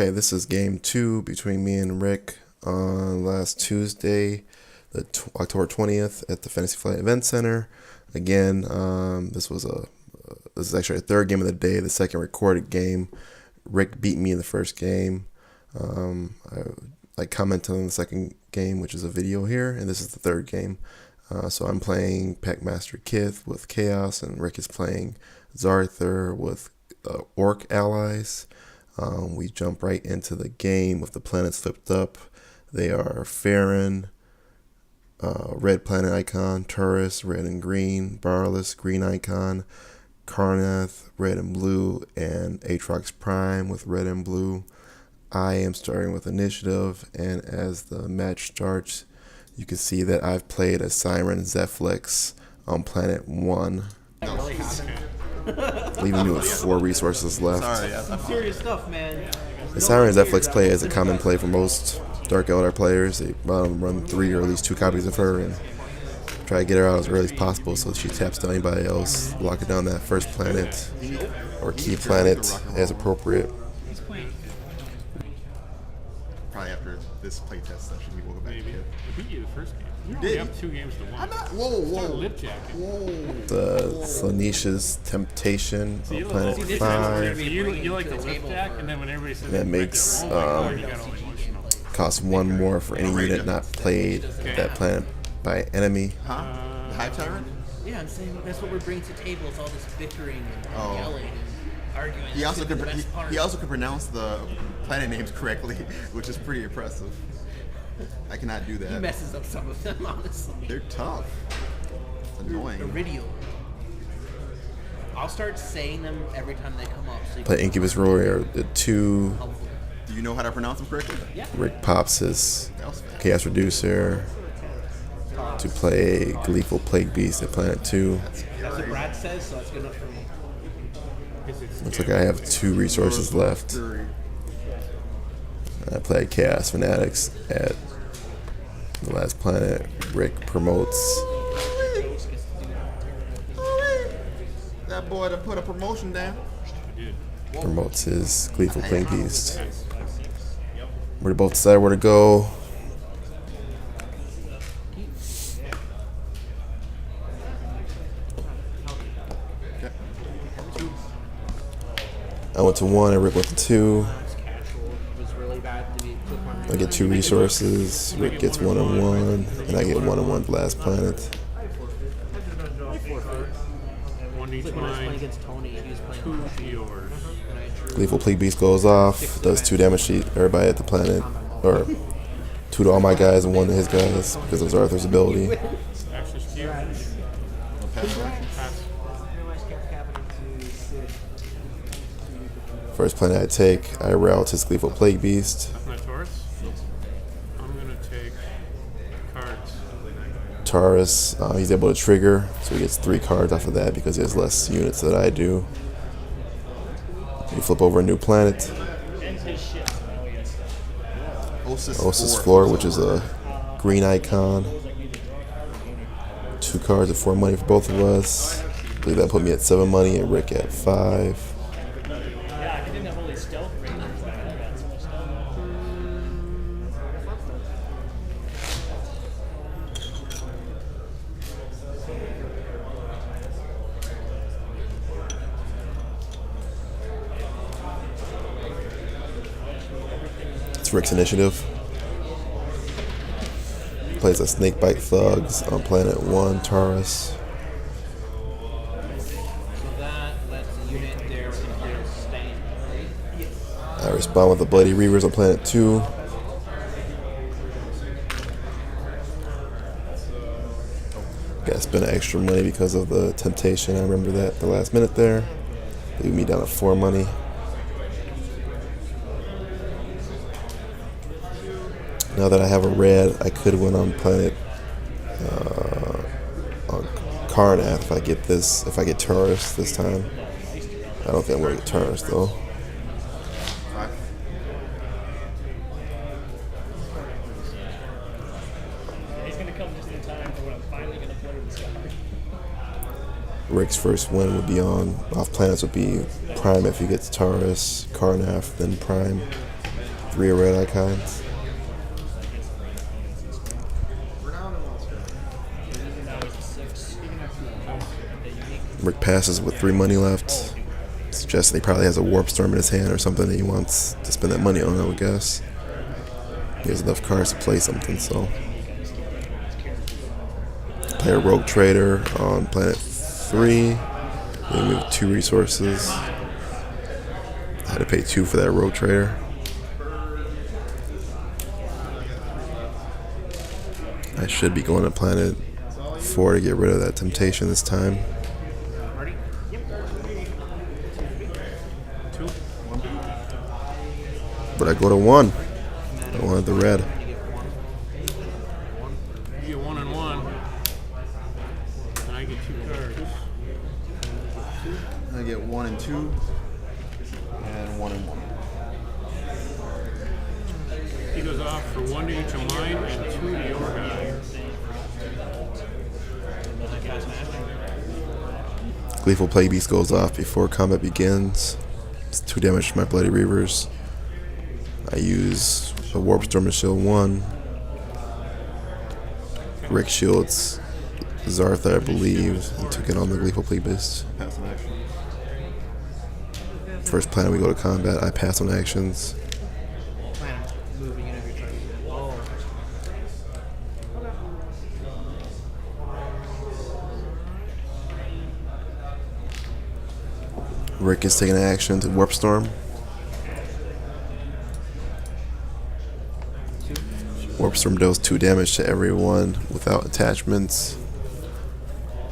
Okay, this is game 2 between me and Rick on last Tuesday, October 20th at the Fantasy Flight Event Center. Again, this is actually a third game of the day, the second recorded game. Rick beat me in the first game. I commented on the second game, which is a video here, and this is the third game. So I'm playing Packmaster Kith with Chaos, and Rick is playing Zarthur with Orc allies. We jump right into the game with the planets flipped up. They are Farron, red planet icon, Taurus, red and green, Barless, green icon, Karnath, red and blue, and Aatrox Prime with red and blue. I am starting with initiative, and as the match starts, you can see that I've played a Siren Zephlix on planet 1. Leaving me with 4 resources left. Sorry, some serious stuff, man. The Siren Zephlix play is a common play for most Dark Eldar players. They run 3 or at least 2 copies of her and try to get her out as early as possible so she taps to anybody else, locking down that first planet or key planet as appropriate. Probably after this playtest session, we will go back to it. I beat you the first game. You did? Up 2 games to 1. I'm not. Whoa. Lip jacking. The Slanisha's Temptation on planet 5. You like the lip jack, and then when everybody says That makes you got all emotional. costs 1 more for any unit not played that planet by enemy. Huh? The Hive Tyrant? Yeah, I'm saying that's what we're bringing to the table. Is all this bickering and yelling and arguing. He also That's can. the best part. He also can pronounce the planet names correctly, which is pretty impressive. I cannot do He that. messes up some of them, honestly. They're tough. It's annoying. Iridial. I'll start saying them every time they come up. So you Play can Incubus Warrior at 2. Do you know how to pronounce them correctly? Yeah. Rick pops his That was fast. Chaos Reducer to play Gleeful Plague Beast at planet 2. That's what Brad says, so that's good enough for me. Looks like I have 2 resources left. I play Chaos Fanatics at the last planet. Rick promotes. That boy to put a promotion down. Promotes his Gleeful Plague Beast. We're both decide where to go. I went to 1 and Rick went to 2. I get 2 resources. Rick gets 1 and 1, and I get 1 and 1 the last planet. One each When I was playing mine, against Tony, he was playing 2 yours. Gleeful Plague Beast goes off, does 2 damage to everybody at the planet, or 2 to all my guys and 1 to his guys because of Zarthur's ability. Access to you. Pass. First planet I take, I route his Gleeful Plague Beast. That's my Taurus. I'm going to take cards. Taurus, he's able to trigger, so he gets 3 cards off of that because he has less units than I do. You flip over a new planet, Osis Floor, which is a green icon. 2 cards at 4 money for both of us. I believe that put me at 7 money and Rick at 5. It's Rick's initiative. Plays a Snakebite Thugs on planet 1, Taurus. So that lets the unit there stay. I respond with the Bloody Reavers on planet 2. Gotta spend extra money because of the Temptation. I remember that the last minute there. Leave me down at 4 money. Now that I have a red, I could win on planet on Karnath if I get this. If I get Taurus this time, I don't think I'm gonna get Taurus though. He's gonna come just in time for when I'm finally gonna play with this guy. Rick's first win would be on off planets would be Prime if he gets Taurus, Karnath, then Prime. 3 red icons. Rick passes with 3 money left. Suggesting he probably has a warp storm in his hand or something that he wants to spend that money on, I would guess. He has enough cards to play something, so. Play a rogue trader on planet 3. We move 2 resources. I had to pay 2 for that rogue trader. I should be going to planet 4 to get rid of that temptation this time. But I go to 1. I wanted the red. You get 1 and 1. And I get 2 cards. I get 1 and 2, and 1 and 1. He goes off for 1 to each of mine and 2 to your guy. Gleeful Plague Beast goes off before combat begins. It's 2 damage to my Bloody Reavers. I use a Warp Storm to shield 1. Rick shields Zartha, I believe, and took it on the Gleeful Plague Beast. Pass an action. First planet we go to combat, I pass on actions. Planet moving in every turn. Oh. Rick is taking action to Warp Storm. Warp Storm deals 2 damage to everyone without attachments.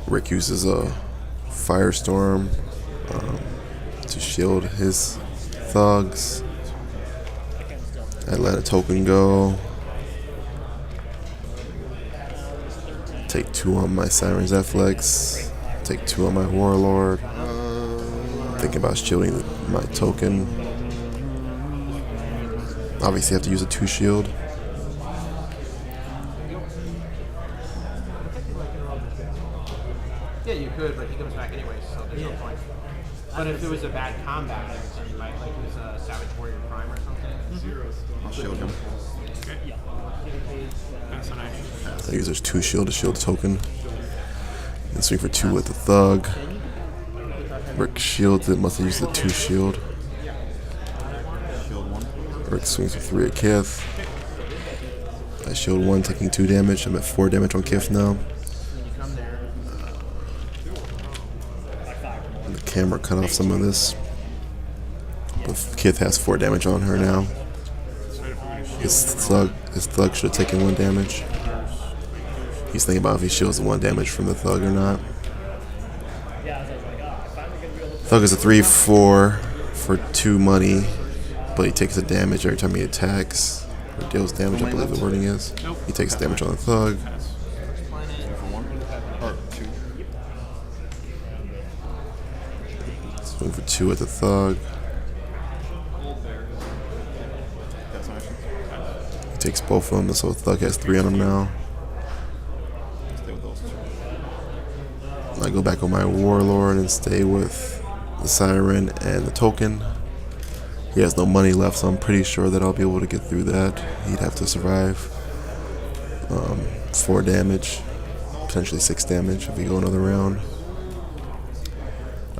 Rick uses a Firestorm to shield his thugs. I let a token go. Take 2 on my Siren Zephylex. Take 2 on my Warlord. Thinking about shielding my token. Obviously, I have to use a 2 shield. Yeah, you could, but he comes back anyways, so there's no point. But if it was a bad combat, then you might like use a Savage Warrior Prime or something. I'll shield him. That's an action. I use those 2 shield to shield the token. And swing for 2 with the Thug. Rick shields it, must have used the 2 shield. Shield 1. Rick swings for 3 at Kith. I shield 1, taking 2 damage. I'm at 4 damage on Kith now. And the camera cut off some of this. But Kith has 4 damage on her now. His thug should have taken 1 damage. He's thinking about if he shields the 1 damage from the Thug or not. Thug is a 3/4 for 2 money, but he takes a damage every time he attacks or deals damage, I believe the wording is. He takes damage on the Thug. Or 2. Swing for 2 at the Thug. Pass an action. He takes both of them, so the Thug has 3 on him now. Stay with those 2. I go back on my Warlord and stay with the Siren and the token. He has no money left, so I'm pretty sure that I'll be able to get through that. He'd have to survive 4 damage, potentially 6 damage if we go another round.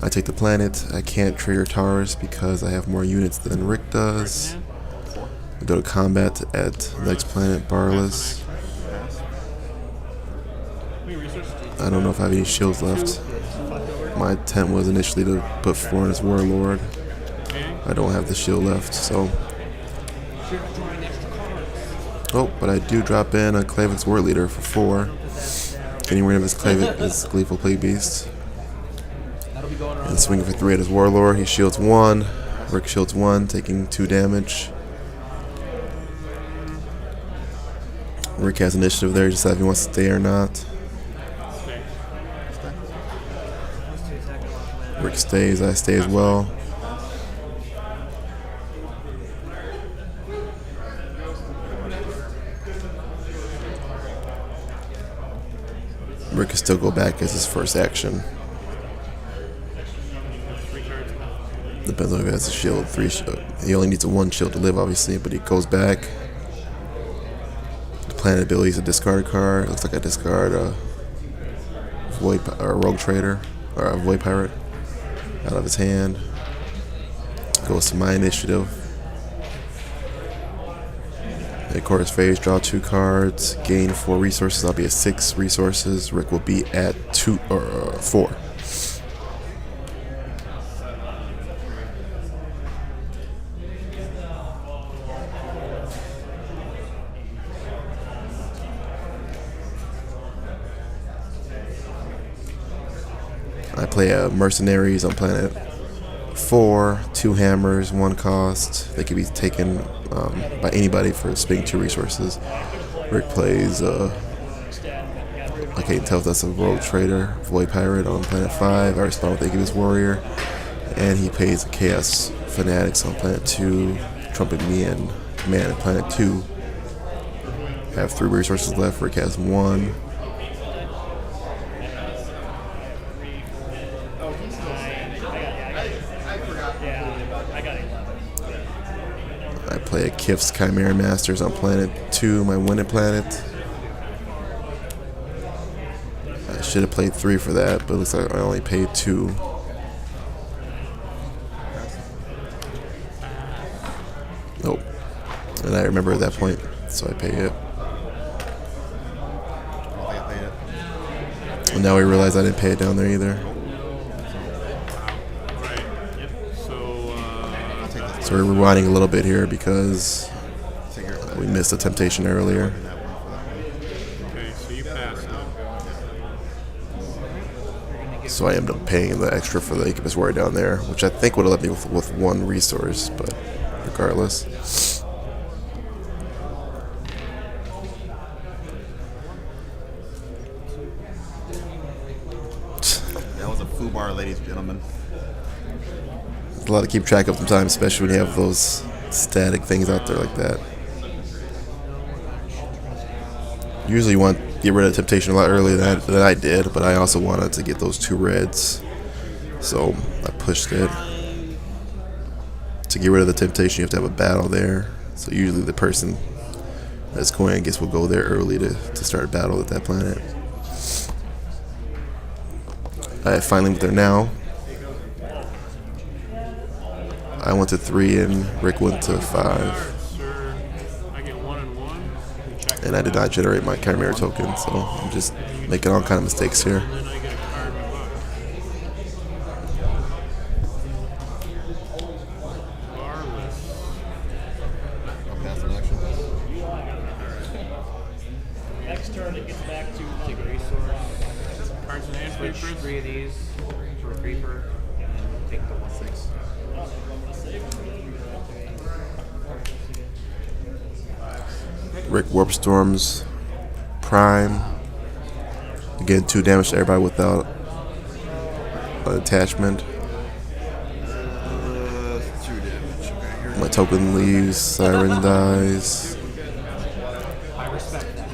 I take the planet. I can't trigger towers because I have more units than Rick does. We go to combat at the next planet, Barless. I don't know if I have any shields left. My intent was initially to put 4 in his Warlord. I don't have the shield left, so. Oh, but I do drop in a Klavix War Leader for 4. Getting rid of his Gleeful Plague Beast. And swinging for 3 at his Warlord. He shields 1. Rick shields 1, taking 2 damage. Rick has initiative there, just decide if he wants to stay or not. Rick stays, I stay as well. Rick can still go back as his first action. Depends on if he has a shield. 3 he only needs a 1 shield to live, obviously, but he goes back. The planet ability is a discard card. Looks like I discard a void or a rogue trader or a void pirate out of his hand. Goes to my initiative. Of course, phase, draw 2 cards, gain 4 resources. I'll be at 6 resources. Rick will be at 2 or 4. I play mercenaries on planet 4, 2 hammers, 1 cost. They can be taken by anybody for spending 2 resources. Rick plays, I can't tell if that's a rogue trader, void pirate on planet 5. I respond with Incubus warrior, and he pays a chaos fanatics on planet 2, trumpet me and command at planet 2. I have 3 resources left. Rick has 1. I play a Kif's Chimera Masters on planet 2, my winning planet. I should have played 3 for that, but it looks like I only paid 2. Nope. And I remember at that point, so I pay it. And now we realize I didn't pay it down there either. So we're rewinding a little bit here because we missed a temptation earlier. Okay, so you passed now. So I ended up paying the extra for the Incubus warrior down there, which I think would have left me with 1 resource, but regardless. That was a foobar, ladies and gentlemen. A lot to keep track of sometimes, especially when you have those static things out there like that. Usually you want to get rid of temptation a lot earlier than I did, but I also wanted to get those 2 reds, so I pushed it. To get rid of the temptation, you have to have a battle there, so usually the person that's going against will go there early to start a battle at that planet. I finally went there now. I went to 3 and Rick went to 5. Sir, I get 1 and 1. And I did not generate my Chimera token, so I'm just making all kind of mistakes here. And then I get a card in the box. Barless. I'll pass the action. Next turn, it gets back to Take a resource. Cards in hand, Switch creepers. 3 of these for a creeper, and then take the 1/6. Rick Warp Storms, Prime. Again, 2 damage to everybody without an attachment. 2 damage. Okay, here. My token leaves, Siren dies. I respect that.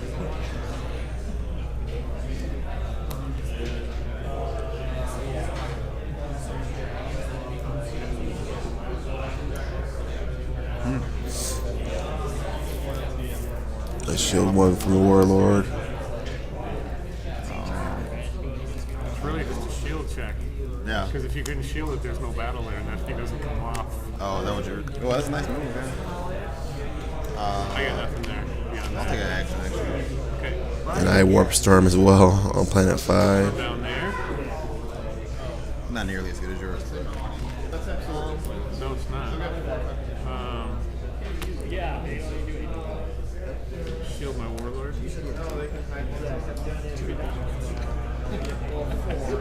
I shield 1 from the Warlord. It's really just a shield check. Yeah. Because if you couldn't shield it, there's no battle there, and that thing doesn't come off. Oh, that was your. Oh, that's a nice move, man. I got nothing there beyond I'll that. take an action, actually. Okay. And I Warp Storm as well on planet 5. Down there. Not nearly as good as yours, too. No, it's not. yeah, basically do anything. Shield my warlord.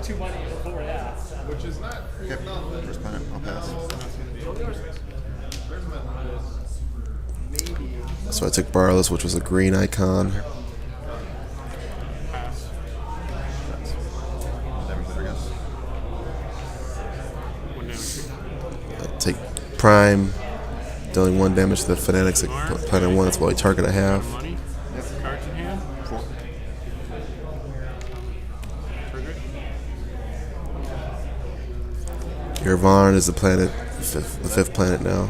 2 money before that. Okay, first planet. I'll pass. So I took Barless, which was a green icon. Pass. Damage there, I guess. 1 damage. I take Prime, dealing 1 damage to the Fanatics at planet 1. That's the only target I have. Money. Cards in hand. 4. Trigger it. Irvan is the planet the fifth planet now.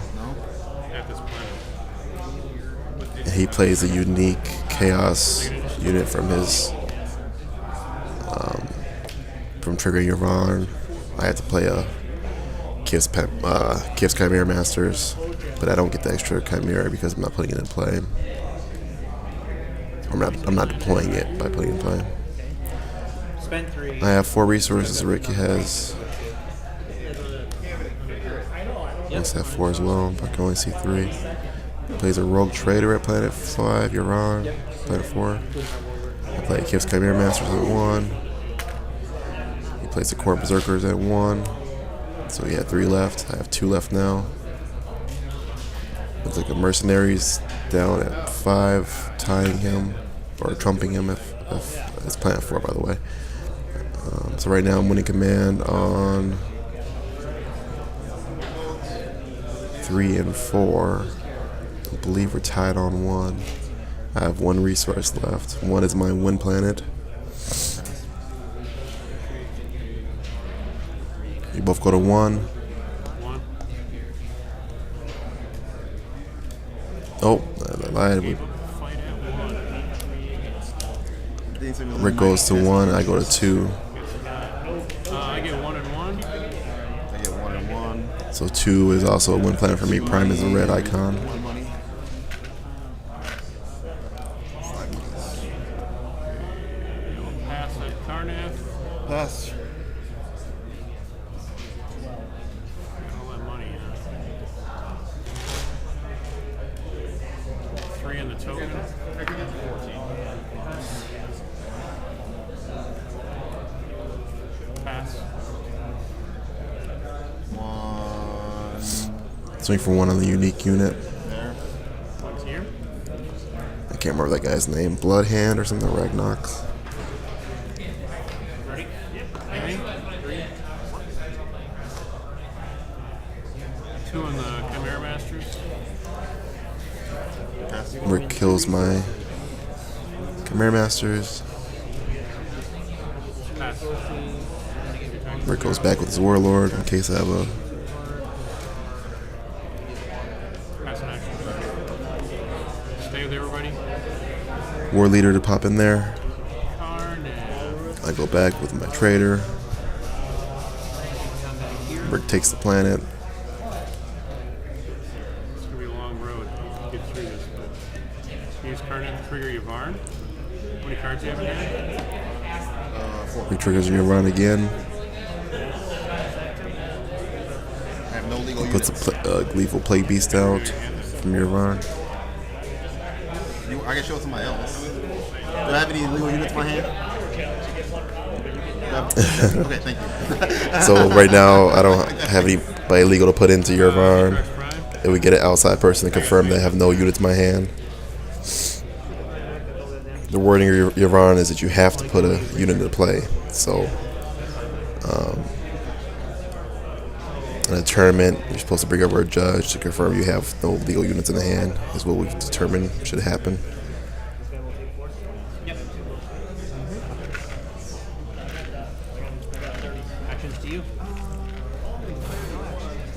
At this planet. And he plays a unique chaos unit from his from triggering Yvonne. I had to play a Kiv's Chimera Masters, but I don't get the extra Chimera because I'm not putting it in play. I'm not deploying it by putting it in play. Spend 3. I have 4 resources. Ricky has. I must have 4 as well, but I can only see 3. He plays a Rogue Trader at Planet 5. You're on Planet 4. I play Kiv's Chimera Masters at 1. He plays the Core Berserkers at 1. So he had 3 left. I have 2 left now. Looks like a Mercenaries down at 5, tying him or trumping him if it's Planet 4, by the way. So right now I'm winning command on 3 and 4. I believe we're tied on 1. I have 1 resource left. 1 is my win planet. You both go to 1. Oh, I lied. Rick goes to 1. I go to 2. I get 1 and 1. I get 1 and 1. So 2 is also a win planet for me. Prime is a red icon. 1 money. 5 monies. Pass at Tarnath. Pass. All that money, 3 in the token. Pass. 1 Swing for 1 on the unique unit. there. 1's here. I can't remember that guy's name. Bloodhand or something. Ragnox. Ready? Ready? 3. 2 on the Chimera Masters. Pass. Rick kills my Chimera Masters. Pass. Rick goes back with his Warlord in case I have a Pass an action. Stay with everybody. War Leader to pop in there. Tarnath. I go back with my Trader. Rick takes the planet. It's gonna be a long road to get through this, but use Tarnath to trigger Yvonne. How many cards do you have in hand? Rick triggers your run again. I have no legal Puts units. a Gleeful Plague Beast out from your run. I can show it to somebody else. Do I have any legal units in my hand? Okay, thank you. So right now I don't have anybody legal to put into your run. If we get an outside person to confirm they have no units in my hand. The wording of your run is that you have to put a unit into play. So in a tournament, you're supposed to bring over a judge to confirm you have no legal units in the hand, is what we've determined should happen. Actions to you.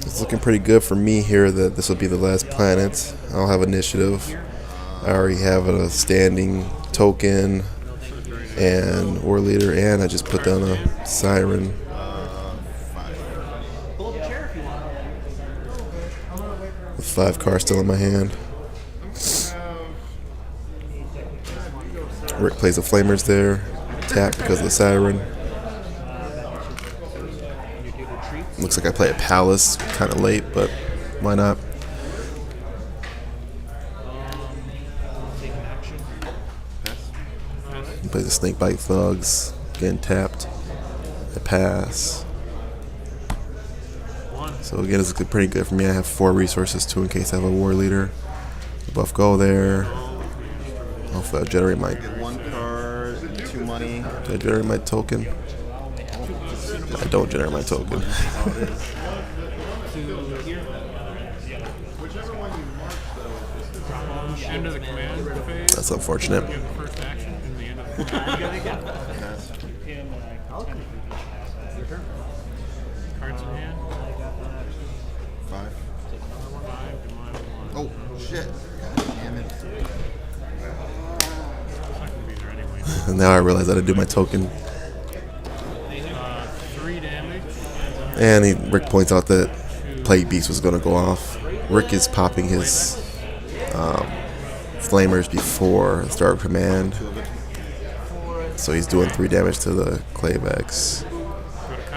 It's looking pretty good for me here that this will be the last planet. I'll have initiative. I already have a standing token and War Leader, and I just put down a Siren. Pull up a chair if you want. With 5 cards still in my hand. Rick plays the Flamers there. Tap because of the Siren. Looks like I play a Palace kind of late, but why not? Take an action. He plays the Snakebite Thugs. Getting tapped. I pass. So again, it's looking pretty good for me. I have 4 resources too in case I have a War Leader. Buff go there. Hopefully I'll generate my... Get 1 card, 2 money. Do I generate my token? I don't generate my token. End of the command phase. That's unfortunate. You have the first action in the end of the Pass. cards in hand. 5. Take another one. 5 to -1. Oh, shit. God damn it. It's not gonna be there anyway. And now I realize I didn't do my token. 3 damage. And Rick points out that Plague Beast was going to go off. Rick is popping his flamers before the start of command. So he's doing 3 damage to the Clayvex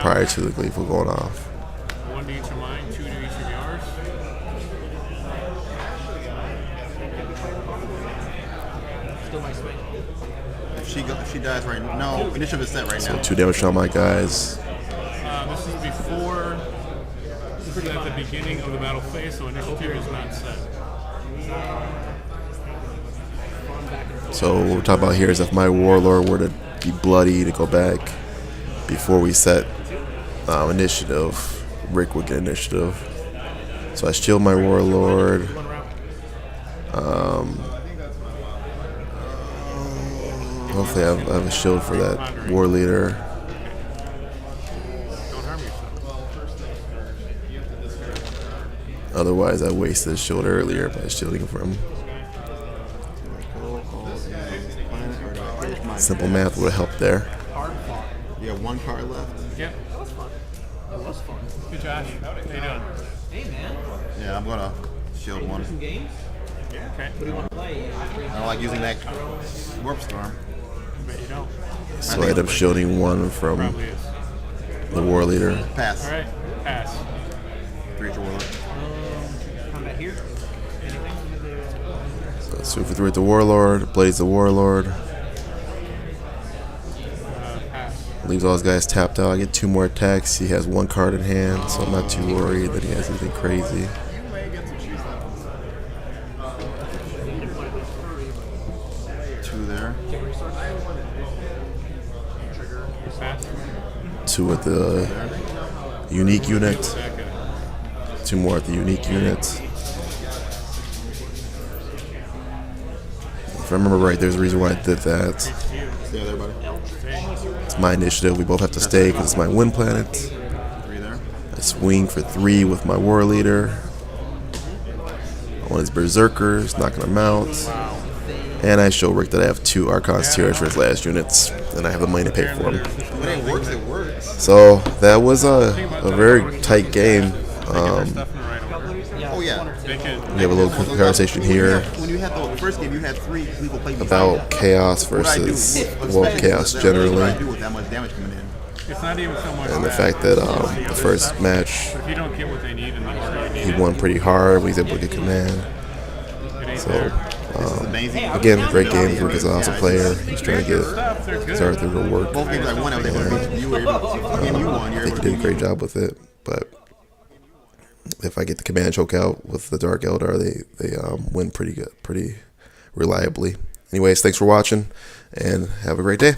prior to the Gleeful going off. 1 to each of mine, 2 to each of yours. Still my swing. If she dies right now. No, initiative is set right So now. 2 damage on my guys. This is before. This is at the beginning of the battle phase, so initiative is not set. So what we're talking about here is if my Warlord were to be bloody to go back before we set initiative, Rick would get initiative. So I shield my Warlord. Hopefully I have a shield for that War Leader. Don't harm yourself. Otherwise I wasted his shield earlier by shielding from him. Simple math would have helped there. You have 1 card left. Yep. That was fun. That was fun. Good, Josh. How you doing? Hey, man. Yeah, I'm gonna shield 1. Some games? Okay. What do you want to play? I don't like using that Warp Storm. Bet you don't. So I end up shielding 1 from Probably is. the War Leader. Pass. All right. Pass. Creature Warlord. Combat here? Anything? So 2 for 3 with the Warlord, Blaze the Warlord. Pass. Leaves all his guys tapped out. I get 2 more attacks. He has 1 card in hand, so I'm not too worried that he has anything crazy. Two there. Pass. 2 with the unique unit. Second. 2 more at the unique unit. If I remember right, there's a reason why I did that. Yeah, there, buddy. It's my initiative. We both have to stay because it's my win planet. 3 there. I swing for 3 with my War Leader. On his Berserkers, knocking them out. And I show Rick that I have 2 Archon's Tears for his last units, and I have the money to pay for them. When it works, it works. So that was a very tight game. Stuff in the right order. Oh, yeah. They can. We have a little conversation here When you had the first game, you had 3 people play about chaos versus, well, chaos generally, What do I do with that much damage coming in? It's not even so much and the that. fact that the first match If you don't get what they need in the order you need he it, won pretty hard, but he's able to get command. it ain't So there. This is amazing. again, great game. Rick is an awesome player. He's trying to Stuff, they're get good. his Arthur to work. Both games I won, I was able to beat you. You were able to. The game you won, I you're think able he to did a beat great me. job with it, but if I get the command choke out with the Dark Eldar, they win pretty reliably. Anyways, thanks for watching, and have a great day.